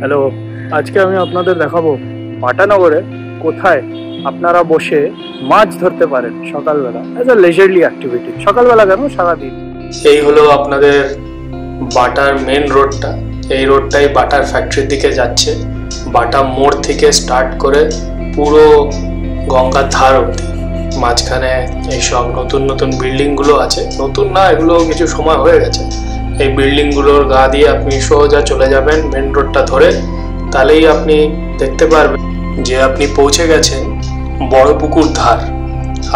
Hello, আজকে আমি আপনাদের দেখাবো পাটানগরে কোথায় আপনারা বসে মাছ ধরতে পারেন সকালবেলা অ্যাজ আ লেজারলি অ্যাক্টিভিটি। সকালবেলা কেন, সারাদিন। এই হলো আপনাদের বাটার মেন রোডটা। এই রোডটাই বাটার ফ্যাক্টরির দিকে যাচ্ছে। বাটা মোড় থেকে স্টার্ট করে পুরো গঙ্গার ধার অবধি। মাঝখানে এইসব নতুন নতুন বিল্ডিংগুলো আছে। নতুন না, এগুলো কিছু সময় হয়ে গেছে। এই বিল্ডিংগুলোর গা দিয়ে আপনি সোজা চলে যাবেন মেন রোডটা ধরে, তাহলেই আপনি দেখতে পারবেন যে আপনি পৌঁছে গেছেন বড় পুকুর ধার।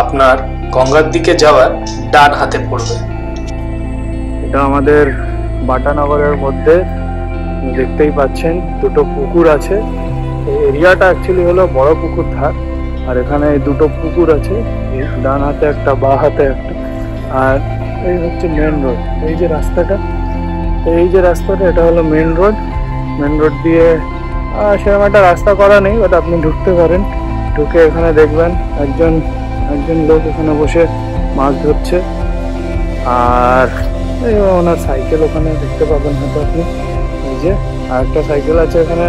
আপনার গঙ্গার দিকে যাওয়ার ডান হাতে পড়বে। এটা আমাদের বাটানগরের মধ্যে দেখতেই পাচ্ছেন দুটো পুকুর আছে। এই এরিয়াটা অ্যাকচুয়ালি হলো বড় পুকুর ধার, আর এখানে দুটো পুকুর আছে, ডান হাতে একটা বা হাতে একটা। আর এই হচ্ছে মেন রোড। এই যে রাস্তাটা এটা হলো মেন রোড। মেন রোড দিয়ে সেরকম একটা রাস্তা করা নেই, বাট আপনি ঢুকতে পারেন। ঢুকে এখানে দেখবেন একজন লোক এখানে বসে মাছ ধরছে। আর ওনার সাইকেল ওখানে দেখতে পাবেন হয়তো আপনি। এই যে আর একটা সাইকেল আছে এখানে।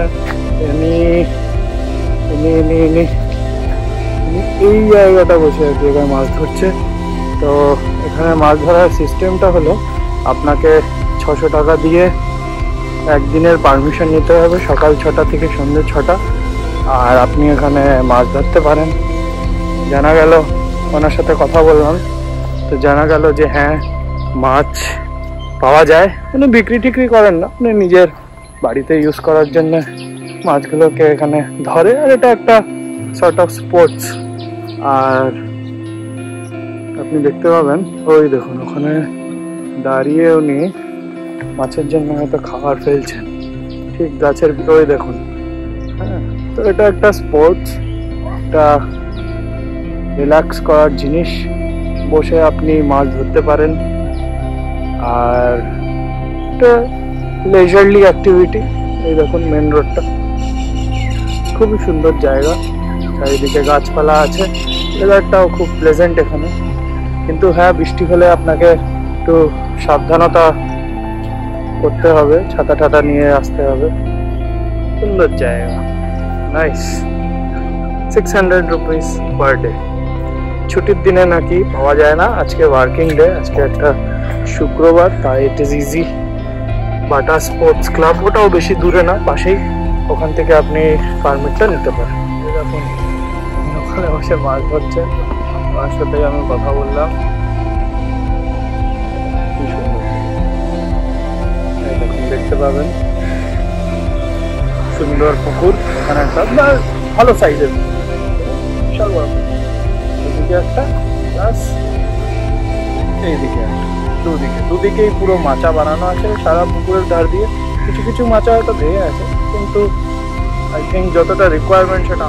এই জায়গাটা বসে আর কি এখানে মাছ ধরছে। তো এখানে মাছ ধরার সিস্টেমটা হলো আপনাকে 600 টাকা দিয়ে একদিনের পারমিশন নিতে হবে, সকাল 6টা থেকে সন্ধ্যে 6টা। আর আপনি এখানে মাছ ধরতে পারেন। জানা গেল, ওনার সাথে কথা বললাম, তো জানা গেল যে হ্যাঁ, মাছ পাওয়া যায়। উনি বিক্রি টিক্রি করেন না, উনি নিজের বাড়িতে ইউজ করার জন্য মাছগুলোকে এখানে ধরে। আর এটা একটা সর্ট অফ স্পোর্টস। আর আপনি দেখতে পাবেন, ওই দেখুন ওখানে দাঁড়িয়ে উনি মাছের জন্য হয়তো খাবার ফেলছেন, ঠিক গাছের ভিতরে দেখুন। হ্যাঁ, তো এটা একটা স্পোর্টস, একটা রিল্যাক্স করার জিনিস। বসে আপনি মাছ ধরতে পারেন। আর এটা লেজারলি অ্যাক্টিভিটি। এই দেখুন মেন রোডটা, খুবই সুন্দর জায়গা, চারিদিকে গাছপালা আছে। ওয়েদারটাও খুব প্লেজেন্ট এখানে। কিন্তু হ্যাঁ, বৃষ্টি হলে আপনাকে একটু সাবধানতা করতে হবে, ছাতা টাতা নিয়ে আসতে হবে। সুন্দর জায়গা, নাইস। 600 rupees per day. ছুটির দিনে নাকি পাওয়া যায় না, আজকে ওয়ার্কিং ডে, আজকে একটা শুক্রবার, তাই it is easy. Bata sports club, ওটাও বেশি দূরে না, পাশেই। ওখান থেকে আপনি পারমিটটা নিতে পারেন। এরকম ওখানে বসে মাছ ধরছে, আমার সাথেই আমি কথা বললাম। কি সুন্দর, এই দেখুন দেখতে পাবেন সুন্দর পুকুর। ওখানে একটা ভালো সাইজের, বিশাল বড়। এদিকে একটা, প্লাস এইদিকে একটা, দুদিকেই পুরো মাচা বানানো আছে সারা পুকুরের ধার দিয়ে। কিছু মাচা হয়তো ভেঙে আছে, কিন্তু আই থিঙ্ক যতটা রিকোয়ারমেন্ট সেটা